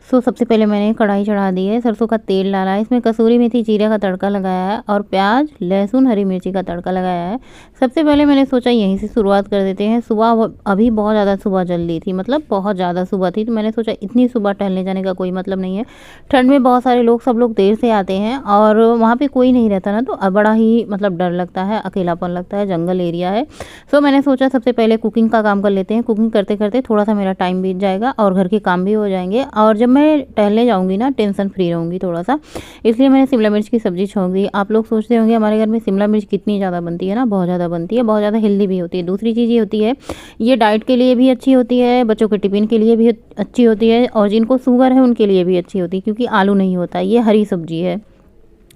सबसे पहले मैंने कढ़ाई चढ़ा दी है, सरसों का तेल डाला है, इसमें कसूरी मेथी जीरा का तड़का लगाया है और प्याज लहसुन हरी मिर्ची का तड़का लगाया है। सबसे पहले मैंने सोचा यहीं से शुरुआत कर देते हैं। सुबह अभी बहुत ज़्यादा सुबह जल्दी थी, मतलब बहुत ज़्यादा सुबह थी, तो मैंने सोचा इतनी सुबह टहलने जाने का कोई मतलब नहीं है। ठंड में बहुत सारे लोग, सब लोग देर से आते हैं और वहाँ पर कोई नहीं रहता ना, तो बड़ा ही मतलब डर लगता है, अकेलापन लगता है, जंगल एरिया है। सो मैंने सोचा सबसे पहले कुकिंग का काम कर लेते हैं। कुकिंग करते करते थोड़ा सा मेरा टाइम बीत जाएगा और घर के काम भी हो जाएंगे, और जब मैं टहलने जाऊंगी ना टेंशन फ्री रहूंगी थोड़ा सा। इसलिए मैंने शिमला मिर्च की सब्जी छोड़ दी। आप लोग सोचते होंगे हमारे घर में शिमला मिर्च कितनी ज़्यादा बनती है ना, बहुत ज़्यादा बनती है, बहुत ज़्यादा हेल्दी भी होती है। दूसरी चीज़ ये होती है, ये डाइट के लिए भी अच्छी होती है, बच्चों के टिफिन के लिए भी अच्छी होती है, और जिनको शुगर है उनके लिए भी अच्छी होती है, क्योंकि आलू नहीं होता, ये हरी सब्जी है।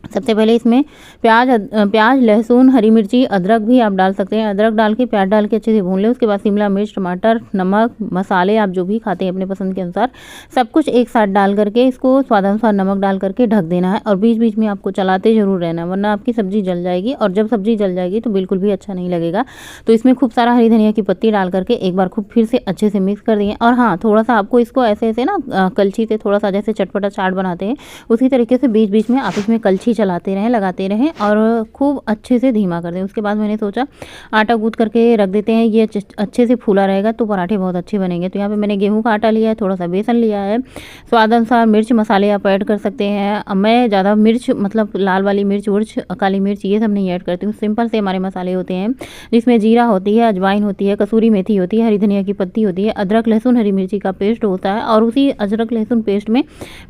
सबसे पहले इसमें प्याज लहसुन हरी मिर्ची अदरक भी आप डाल सकते हैं। अदरक डाल के प्याज डाल के अच्छे से भून लें। उसके बाद शिमला मिर्च टमाटर नमक मसाले आप जो भी खाते हैं अपने पसंद के अनुसार सब कुछ एक साथ डाल करके इसको स्वादानुसार नमक डाल करके ढक देना है, और बीच बीच में आपको चलाते जरूर रहना, वरना आपकी सब्जी जल जाएगी, और जब सब्जी जल जाएगी तो बिल्कुल भी अच्छा नहीं लगेगा। तो इसमें खूब सारा हरी धनिया की पत्ती डाल करके एक बार खूब फिर से अच्छे से मिक्स कर दिए। और हाँ, थोड़ा सा आपको इसको ऐसे ऐसे ना कलछी से थोड़ा सा, जैसे चटपटा चाट बनाते हैं उसी तरीके से बीच बीच में आप इसमें कलछी चलाते रहें, लगाते रहें, और खूब अच्छे से धीमा कर दें। उसके बाद मैंने सोचा आटा गूंथ करके रख देते हैं, ये अच्छे से फूला रहेगा तो पराठे बहुत अच्छे बनेंगे। तो यहाँ पे मैंने गेहूं का आटा लिया है, थोड़ा सा बेसन लिया है, स्वाद अनुसार मिर्च मसाले आप ऐड कर सकते हैं। मैं ज़्यादा मिर्च मतलब लाल वाली मिर्च उर्च काली मिर्च ये सब नहीं ऐड करती हूँ। सिंपल से हमारे मसाले होते हैं, जिसमें जीरा होती है, अजवाइन होती है, कसूरी मेथी होती है, हरी धनिया की पत्ती होती है, अदरक लहसुन हरी मिर्ची का पेस्ट होता है, और उसी अदरक लहसुन पेस्ट में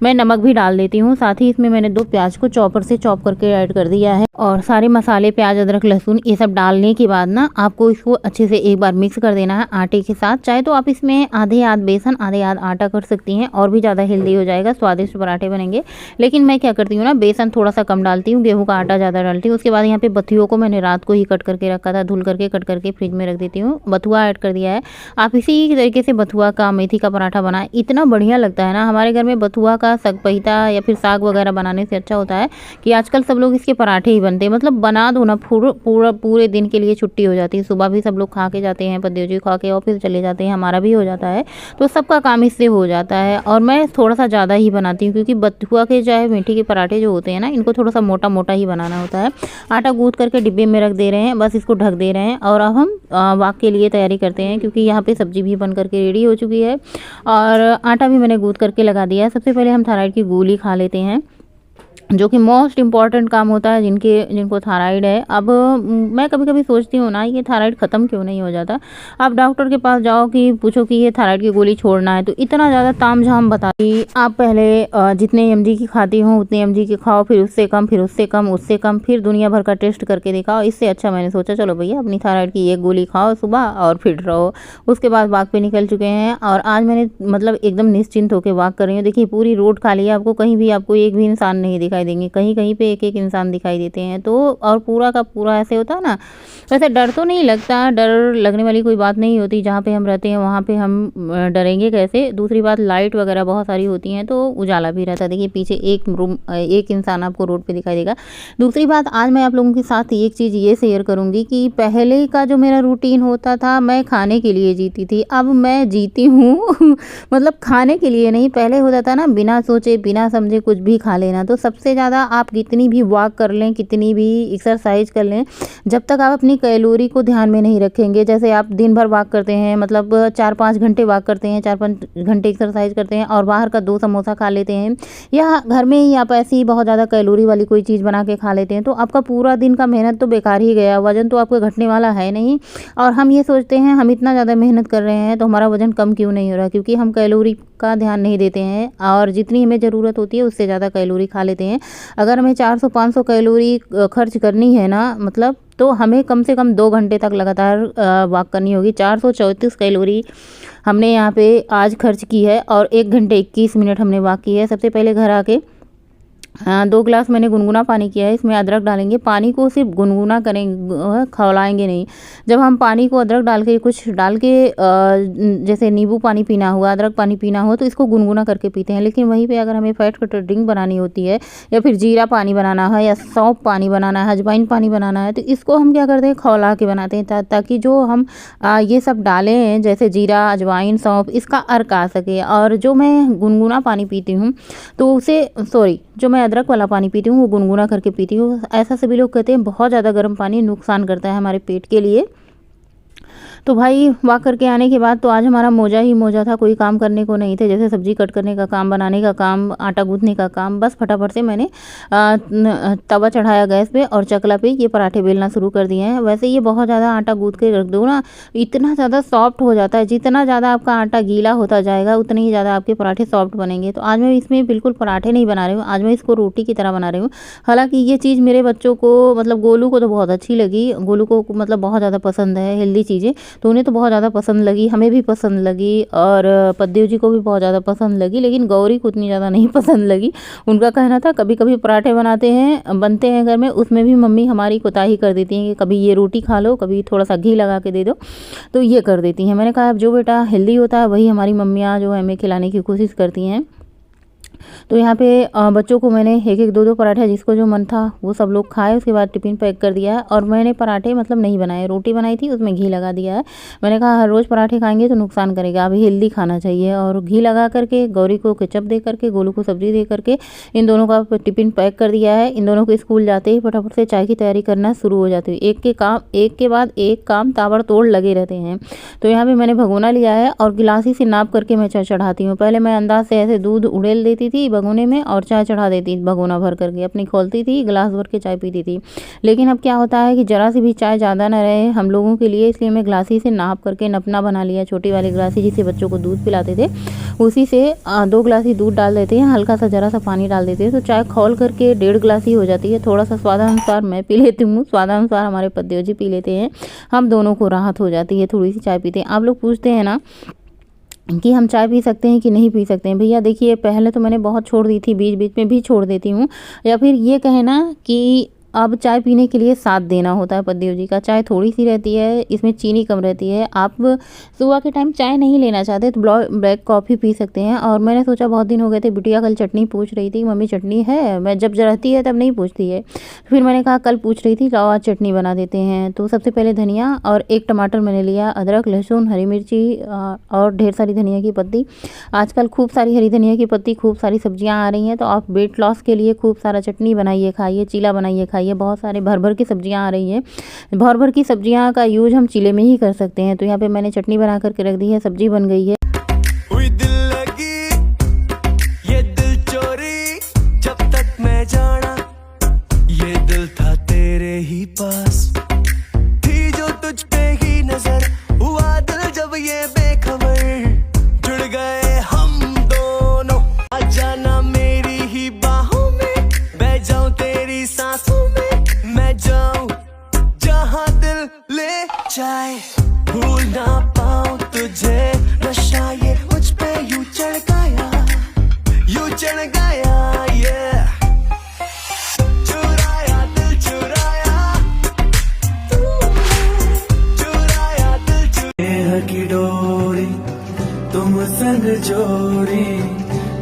मैं नमक भी डाल देती हूँ। साथ ही इसमें मैंने 2 प्याज को चॉपर से चॉप करके ऐड कर दिया है, और सारे मसाले प्याज अदरक लहसुन ये सब डालने के बाद ना आपको इसको अच्छे से एक बार मिक्स कर देना है आटे के साथ। चाहे तो आप इसमें आधे आध बेसन आधे आध आटा कर सकती हैं, और भी ज़्यादा हेल्दी हो जाएगा, स्वादिष्ट पराठे बनेंगे। लेकिन मैं क्या करती हूँ ना, बेसन थोड़ा सा कम डालती हूँ, गेहूँ का आटा ज़्यादा डालती हूँ। उसके बाद यहाँ पे बथुओं को मैंने रात को ही कट करके रखा था, धुल करके कट करके फ्रिज में रख देती हूँ, बथुआ ऐड कर दिया है। आप इसी तरीके से बथुआ का मेथी का पराठा बनाएं, इतना बढ़िया लगता है ना। हमारे घर में बथुआ का सगपहिता या फिर साग वगैरह बनाने से अच्छा होता है कि आजकल सब लोग इसके पराठे ही बनते हैं। मतलब बना दो ना, पूरे दिन के लिए छुट्टी हो जाती है। सुबह भी सब लोग खा के जाते हैं, पतिदेव जी खा के ऑफिस चले जाते हैं, हमारा भी हो जाता है, तो सबका काम इससे हो जाता है। और मैं थोड़ा सा ज़्यादा ही बनाती हूँ, क्योंकि बथुआ के चाहे मेथी के पराठे जो होते हैं ना, इनको थोड़ा सा मोटा मोटा ही बनाना होता है। आटा गूंथ करके डिब्बे में रख दे रहे हैं, बस इसको ढक दे रहे हैं, और अब हम वाक के लिए तैयारी करते हैं, क्योंकि यहाँ पे सब्जी भी बन करके रेडी हो चुकी है और आटा भी मैंने गूंथ करके लगा दिया है। सबसे पहले हम थायराइड की गोली खा लेते हैं, जो कि मोस्ट इम्पॉर्टेंट काम होता है जिनको थायराइड है। अब मैं कभी कभी सोचती हूँ ना, ये थायराइड ख़त्म क्यों नहीं हो जाता। आप डॉक्टर के पास जाओ कि पूछो कि ये थायराइड की गोली छोड़ना है, तो इतना ज़्यादा तामझाम बताती। आप पहले जितने mg की खाती हो उतने mg की खाओ, फिर उससे कम, फिर उससे कम, उससे कम, फिर दुनिया भर का टेस्ट करके दिखाओ। इससे अच्छा मैंने सोचा चलो भैया अपनी थायराइड की एक गोली खाओ सुबह और फिट रहो। उसके बाद वाक पे निकल चुके हैं, और आज मैंने मतलब एकदम निश्चिंत होकर वाक कर रही हूँ। देखिए पूरी रोड खाली है, आपको कहीं भी आपको एक भी इंसान नहीं दिखाई देंगे, कहीं कहीं पे एक एक इंसान दिखाई देते हैं। तो और पूरा का पूरा ऐसे होता है ना, वैसे डर तो नहीं लगता, डर लगने वाली कोई बात नहीं होती। जहाँ पे हम रहते हैं वहाँ पे हम डरेंगे कैसे। दूसरी बात लाइट वगैरह बहुत सारी होती हैं, तो उजाला भी रहता है। देखिए पीछे एक इंसान आपको रोड पे दिखाई देगा। दूसरी बात, आज मैं आप लोगों के साथ एक चीज़ ये शेयर करूँगी कि पहले का जो मेरा रूटीन होता था, मैं खाने के लिए जीती थी, अब मैं जीती हूँ मतलब खाने के लिए नहीं। पहले होता था ना, बिना सोचे बिना समझे कुछ भी खा लेना। तो सबसे ज़्यादा आप कितनी भी वॉक कर लें, कितनी भी एक्सरसाइज कर लें, जब तक आप अपनी कैलोरी को ध्यान में नहीं रखेंगे। जैसे आप दिन भर वॉक करते हैं, मतलब 4-5 घंटे वॉक करते हैं, 4-5 घंटे एक्सरसाइज करते हैं, और बाहर का 2 समोसा खा लेते हैं, या घर में ही आप ऐसी बहुत ज़्यादा कैलोरी वाली कोई चीज़ बना के खा लेते हैं, तो आपका पूरा दिन का मेहनत तो बेकार ही गया। वजन तो आपका घटने वाला है नहीं। और हम ये सोचते हैं हम इतना ज़्यादा मेहनत कर रहे हैं तो हमारा वजन कम क्यों नहीं हो रहा, क्योंकि हम कैलोरी का ध्यान नहीं देते हैं, और जितनी हमें ज़रूरत होती है उससे ज़्यादा कैलोरी खा लेते हैं। अगर हमें 400-500 कैलोरी खर्च करनी है ना, मतलब तो हमें कम से कम 2 घंटे तक लगातार वॉक करनी होगी। 434 कैलोरी हमने यहाँ पे आज खर्च की है, और 1 घंटे 21 मिनट हमने वॉक की है। सबसे पहले घर आके 2 गिलास मैंने गुनगुना पानी किया है, इसमें अदरक डालेंगे। पानी को सिर्फ गुनगुना करेंगे, खौलाएंगे नहीं। जब हम पानी को अदरक डाल के कुछ डाल के जैसे नींबू पानी पीना हुआ, अदरक पानी पीना हो तो इसको गुनगुना करके पीते हैं। लेकिन वहीं पे अगर हमें फैट कटर ड्रिंक बनानी होती है या फिर जीरा पानी बनाना है या सौंफ पानी बनाना है, अजवाइन पानी बनाना है, तो इसको हम क्या करते हैं, खौला के बनाते हैं ताकि जो हम ये सब डालें हैं जैसे जीरा, अजवाइन, सौंफ, इसका अर्क आ सके। और जो मैं गुनगुना पानी पीती हूँ तो उसे जो मैं अदरक वाला पानी पीती हूँ वो गुनगुना करके पीती हूँ। ऐसा सभी लोग कहते हैं बहुत ज़्यादा गर्म पानी नुकसान करता है हमारे पेट के लिए। तो भाई वॉक करके आने के बाद तो आज हमारा मोजा ही मोजा था, कोई काम करने को नहीं थे, जैसे सब्जी कट करने का काम, बनाने का काम, आटा गूँथने का काम। बस फटाफट से मैंने तवा चढ़ाया गैस पे और चकला पे ये पराठे बेलना शुरू कर दिए हैं। वैसे ये बहुत ज़्यादा आटा गूँथ के रख दो ना, इतना ज़्यादा सॉफ्ट हो जाता है। जितना ज़्यादा आपका आटा गीला होता जाएगा उतने ही ज़्यादा आपके पराठे सॉफ्ट बनेंगे। तो आज मैं इसमें बिल्कुल पराठे नहीं बना रही हूँ, आज मैं इसको रोटी की तरह बना रही हूँ। हालाँकि ये चीज़ मेरे बच्चों को, मतलब गोलू को तो बहुत अच्छी लगी। गोलू को मतलब बहुत ज़्यादा पसंद है हेल्दी चीज़ें, तो उन्हें तो बहुत ज़्यादा पसंद लगी, हमें भी पसंद लगी और पद्देव जी को भी बहुत ज़्यादा पसंद लगी। लेकिन गौरी को उतनी ज़्यादा नहीं पसंद लगी। उनका कहना था कभी कभी पराठे बनते हैं घर में, उसमें भी मम्मी हमारी कोताही कर देती हैं कि कभी ये रोटी खा लो, कभी थोड़ा सा घी लगा के दे दो, तो ये कर देती हैं। मैंने कहा अब जो बेटा हेल्दी होता है वही हमारी मम्मियाँ जो है हमें खिलाने की कोशिश करती हैं। तो यहाँ पे बच्चों को मैंने एक एक दो दो पराठे, जिसको जो मन था वो सब लोग खाए। उसके बाद टिफ़िन पैक कर दिया है। और मैंने पराठे मतलब नहीं बनाए, रोटी बनाई थी उसमें घी लगा दिया है। मैंने कहा हर रोज़ पराठे खाएंगे तो नुकसान करेगा, अभी हेल्दी खाना चाहिए। और घी लगा करके गौरी को केचप दे करके, गोलू को सब्जी दे करके इन दोनों का टिफ़िन पैक कर दिया है। इन दोनों को स्कूल जाते ही फटाफट से चाय की तैयारी करना शुरू हो जाती है। एक के बाद एक काम ताबड़तोड़ लगे रहते हैं। तो यहाँ पर मैंने भगोना लिया है और गिलासी से नाप करके मैं चाय चढ़ाती हूँ। पहले मैं अंदाज से ऐसे दूध उड़ेल देती थी भगोने में और चाय चढ़ा देती, भगोना भर करके अपनी खोलती थी, गिलास भर के चाय पीती थी। लेकिन अब क्या होता है कि ज़रा सी भी चाय ज़्यादा ना रहे हम लोगों के लिए, इसलिए मैं गिलासी से नाप करके नपना बना लिया। छोटी वाली गिलासी जिससे बच्चों को दूध पिलाते थे, उसी से 2 गिलासी दूध डाल देते हैं, हल्का सा ज़रा सा पानी डाल देते हैं, तो चाय खोल करके 1.5 गिलासी हो जाती है। थोड़ा सा स्वादानुसार मैं पी लेती हूँ, स्वादानुसार हमारे पद्देव जी पी लेते हैं, हम दोनों को राहत हो जाती है, थोड़ी सी चाय पीते हैं। आप लोग पूछते हैं ना कि हम चाय पी सकते हैं कि नहीं पी सकते हैं। भैया देखिए, पहले तो मैंने बहुत छोड़ दी थी, बीच बीच में भी छोड़ देती हूँ। या फिर ये कहना कि अब चाय पीने के लिए साथ देना होता है पद्देव जी का। चाय थोड़ी सी रहती है, इसमें चीनी कम रहती है। आप सुबह के टाइम चाय नहीं लेना चाहते तो ब्लैक कॉफ़ी पी सकते हैं। और मैंने सोचा बहुत दिन हो गए थे, बिटिया कल चटनी पूछ रही थी, मम्मी चटनी है, मैं जब रहती है तब नहीं पूछती है। फिर मैंने कहा कल पूछ रही थी, लाओ आज चटनी बना देते हैं। तो सबसे पहले धनिया और 1 टमाटर मैंने लिया, अदरक, लहसुन, हरी मिर्ची और ढेर सारी धनिया की पत्ती। आजकल खूब सारी हरी धनिया की पत्ती, खूब सारी सब्जियाँ आ रही हैं, तो आप वेट लॉस के लिए खूब सारा चटनी बनाइए, खाइए, चीला बनाइए, खाइए। बहुत सारे भर भर की सब्जियां आ रही हैं, भर भर की सब्जियां का यूज हम चीले में ही कर सकते हैं। तो यहाँ पे मैंने चटनी बना करके रख दी है, सब्जी बन गई है। दिल लगी ये दिल चोरी, जब तक मैं जाना ये दिल था तेरे ही पास, थी जो तुझ पे ही नजर, हुआ दिल जब ये बेखबर, जुड़ गए हम दोनों, आ जाना मेरी ही बाहों में, बैठ जाऊं तेरी सांसों में, मैं जाऊं जहां दिल ले जाए, भूल ना पाऊं तुझे, नशा ये मुझ पे यूं चढ़ गया ये, चुराया दिल चुराया तू, चुराया दिल चुराया की डोरी तुम संग जोड़ी,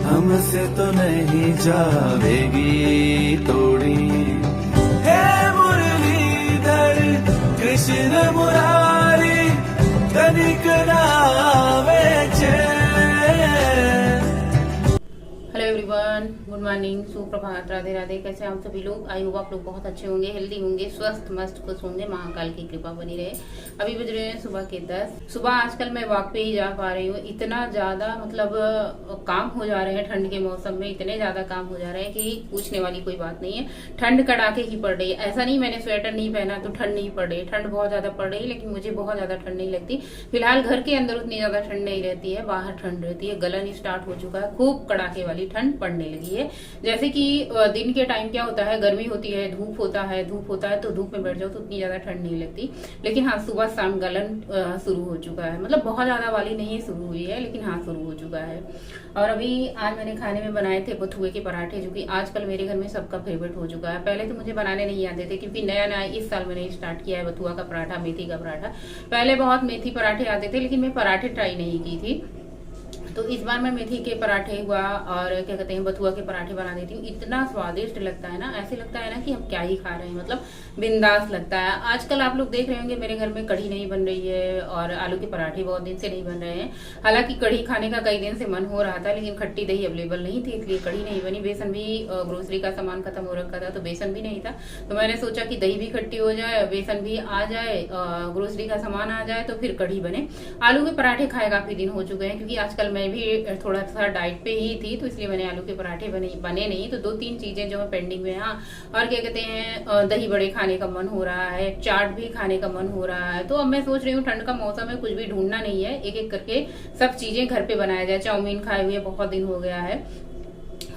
हमसे तो नहीं जावेगी तोड़ी, हे मुरलीधर कृष्ण मुरारी, तनिक नावे चैन। हेलो एवरीवन, गुड मॉर्निंग, सुप्रभात, राधे राधे। कैसे हम सभी लोग? आई होप आप लोग बहुत अच्छे होंगे, हेल्दी होंगे, स्वस्थ मस्त खुश होंगे, महाकाल की कृपा बनी रहे। अभी बज रहे हैं सुबह के 10। सुबह आजकल मैं वॉक पे ही जा पा रही हूँ। इतना ज्यादा मतलब काम हो जा रहे हैं ठंड के मौसम में, इतने ज्यादा काम हो जा रहे हैं कि पूछने वाली कोई बात नहीं है। ठंड कड़ाके की पड़ रही है, ऐसा नहीं मैंने स्वेटर नहीं पहना तो ठंड नहीं पड़ रही, ठंड बहुत ज्यादा पड़ रही है, लेकिन मुझे बहुत ज्यादा ठंड नहीं लगती। फिलहाल घर के अंदर उतनी ज्यादा ठंड नहीं रहती है, बाहर ठंड रहती है। गलन स्टार्ट हो चुका है, खूब कड़ाके वाली ठंड। पड़ने लगी है। जैसे कि दिन के टाइम क्या होता है, गर्मी होती है, धूप होता है तो धूप में बैठ जाओ तो उतनी ज्यादा ठंड नहीं लगती, लेकिन हाँ सुबह शाम गलन शुरू हो चुका है। मतलब बहुत ज्यादा वाली नहीं शुरू हुई है, लेकिन हाँ शुरू हो चुका है। और अभी आज मैंने खाने में बनाए थे बथुए के पराठे, जो कि आजकल मेरे घर में सबका फेवरेट हो चुका है। पहले तो मुझे बनाने नहीं आते थे, क्योंकि नया नया इस साल मैंने स्टार्ट किया है बथुआ का पराठा, मेथी का पराठा। पहले बहुत मेथी पराठे आते थे, लेकिन मैं पराठे ट्राई नहीं की थी। तो इस बार मैं मेथी के पराठे हुआ और क्या कहते हैं बथुआ के पराठे बना देती हूँ। इतना स्वादिष्ट लगता है ना, ऐसे लगता है ना कि हम क्या ही खा रहे हैं, मतलब बिंदास लगता है। आजकल आप लोग देख रहे होंगे मेरे घर में कढ़ी नहीं बन रही है और आलू के पराठे बहुत दिन से नहीं बन रहे हैं। हालांकि कढ़ी खाने का कई दिन से मन हो रहा था, लेकिन खट्टी दही अवेलेबल नहीं थी, इसलिए कढ़ी नहीं बनी। बेसन भी ग्रोसरी का सामान खत्म हो रखा था, तो बेसन भी नहीं था। तो मैंने सोचा कि दही भी खट्टी हो जाए, बेसन भी आ जाए, ग्रोसरी का सामान आ जाए, तो फिर कढ़ी बने। आलू के पराठे खाए काफी दिन हो चुके हैं, क्योंकि आजकल मैं भी थोड़ा सा डाइट पे ही थी, तो इसलिए मैंने आलू के पराठे बने नहीं। तो 2-3 चीजें जो है पेंडिंग में। हाँ, और क्या कहते हैं दही बड़े खाने का मन हो रहा है, चाट भी खाने का मन हो रहा है। तो अब मैं सोच रही हूँ ठंड का मौसम है, कुछ भी ढूंढना नहीं है, एक एक करके सब चीजें घर पे बनाया जाए। चाउमीन खाए हुए बहुत दिन हो गया है,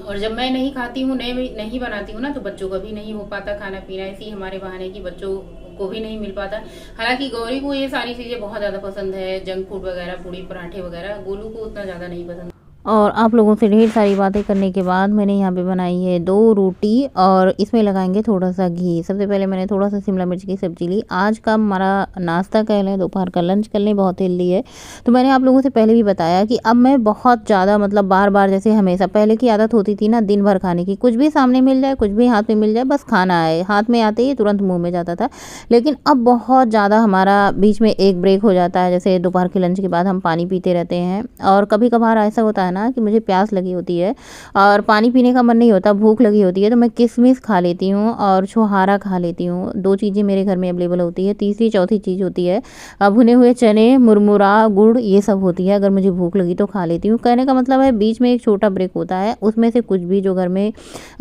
और जब मैं नहीं खाती हूँ, नहीं बनाती हूँ ना, तो बच्चों का भी नहीं हो पाता खाना पीना। इसी हमारे बहाने की बच्चों को भी नहीं मिल पाता। हालांकि गौरी को ये सारी चीजें बहुत ज्यादा पसंद है, जंक फूड वगैरह, पूड़ी पराठे वगैरह। गोलू को उतना ज्यादा नहीं पसंद। और आप लोगों से ढेर सारी बातें करने के बाद मैंने यहाँ पे बनाई है 2 रोटी, और इसमें लगाएंगे थोड़ा सा घी। सबसे पहले मैंने थोड़ा सा शिमला मिर्च की सब्जी ली। आज का हमारा नाश्ता कह लें, दोपहर का लंच कर लें, बहुत हेल्दी है। तो मैंने आप लोगों से पहले भी बताया कि अब मैं बहुत ज़्यादा, मतलब बार बार, जैसे हमेशा पहले की आदत होती थी ना दिन भर खाने की, कुछ भी सामने मिल जाए, कुछ भी हाथ में मिल जाए, बस खाना है, हाथ में आते ही तुरंत मुँह में जाता था। लेकिन अब बहुत ज़्यादा हमारा बीच में एक ब्रेक हो जाता है, जैसे दोपहर के लंच के बाद हम पानी पीते रहते हैं। और कभी कभार ऐसा होता है ना कि मुझे प्यास लगी होती है और पानी पीने का मन नहीं होता, भूख लगी होती है, तो मैं किशमिश खा लेती हूँ और छोहारा खा लेती हूँ। 2 चीज़ें मेरे घर में अवेलेबल होती है। तीसरी चौथी चीज़ होती है भुने हुए चने, मुरमुरा, गुड़, ये सब होती है। अगर मुझे भूख लगी तो खा लेती हूँ। कहने का मतलब है बीच में एक छोटा ब्रेक होता है, उसमें से कुछ भी जो घर में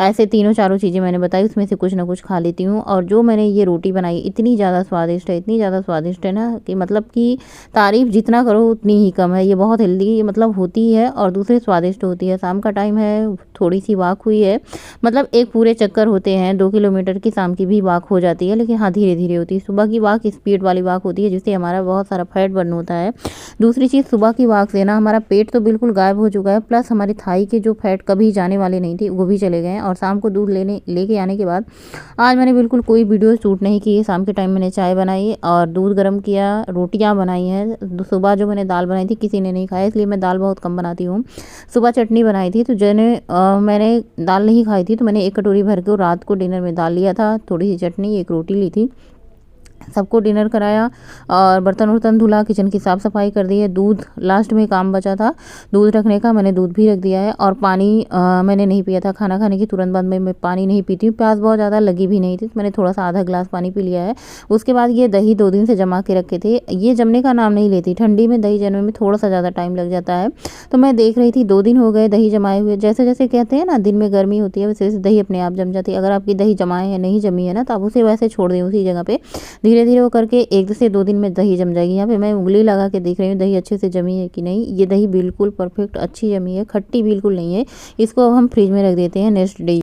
ऐसे 3-4 चीज़ें मैंने बताई, उसमें से कुछ ना कुछ खा लेती हूँ। और जो मैंने ये रोटी बनाई इतनी ज़्यादा स्वादिष्ट है, इतनी ज़्यादा स्वादिष्ट है ना, कि मतलब कि तारीफ़ जितना करो उतनी ही कम है। ये बहुत हेल्दी मतलब होती है और दूसरी स्वादिष्ट होती है। शाम का टाइम है, थोड़ी सी वॉक हुई है, मतलब एक पूरे चक्कर होते हैं 2 किलोमीटर की, शाम की भी वॉक हो जाती है, लेकिन हाँ धीरे धीरे होती है। सुबह की वॉक स्पीड वाली वॉक होती है, जिससे हमारा बहुत सारा फैट बर्न होता है। दूसरी चीज़, सुबह की वॉक से ना हमारा पेट तो बिल्कुल गायब हो चुका है, प्लस हमारी थाई के जो फैट कभी जाने वाले नहीं थे वो भी चले गए हैं। और शाम को दूध लेके आने के बाद आज मैंने बिल्कुल कोई वीडियो शूट नहीं की। शाम के टाइम मैंने चाय बनाई और दूध गर्म किया, रोटियाँ बनाई हैं। सुबह जो मैंने दाल बनाई थी किसी ने नहीं खाया, इसलिए मैं दाल बहुत कम बनाती हूँ। सुबह चटनी बनाई थी, तो मैंने दाल नहीं खाई थी, तो मैंने 1 कटोरी भर के रात को डिनर में दाल लिया था, थोड़ी सी चटनी, 1 रोटी ली थी। सबको डिनर कराया और बर्तन वर्तन धुला, किचन की साफ़ सफाई कर दी है। दूध लास्ट में काम बचा था दूध रखने का, मैंने दूध भी रख दिया है। और पानी मैंने नहीं पिया था, खाना खाने के तुरंत बाद मैं पानी नहीं पीती हूँ। प्यास बहुत ज़्यादा लगी भी नहीं थी, तो मैंने थोड़ा सा आधा गिलास पानी पी लिया है। उसके बाद ये दही 2 दिन से जमा के रखे थे, ये जमने का नाम नहीं लेती। ठंडी में दही जमने में थोड़ा सा ज़्यादा टाइम लग जाता है, तो मैं देख रही थी 2 दिन हो गए दही जमाए हुए। जैसे जैसे कहते हैं ना दिन में गर्मी होती है, वैसे वैसे दही अपने आप जम जाती है। अगर आपकी दही जमाए है, नहीं जमी है ना, तो आप उसे वैसे छोड़ दें उसी जगह पे, धीरे धीरे वो करके 1 से 2 दिन में दही जम जाएगी। यहाँ पे मैं उंगली लगा के देख रही हूँ दही अच्छे से जमी है कि नहीं। ये दही बिल्कुल परफेक्ट अच्छी जमी है, खट्टी बिल्कुल नहीं है। इसको अब हम फ्रिज में रख देते हैं नेक्स्ट डे।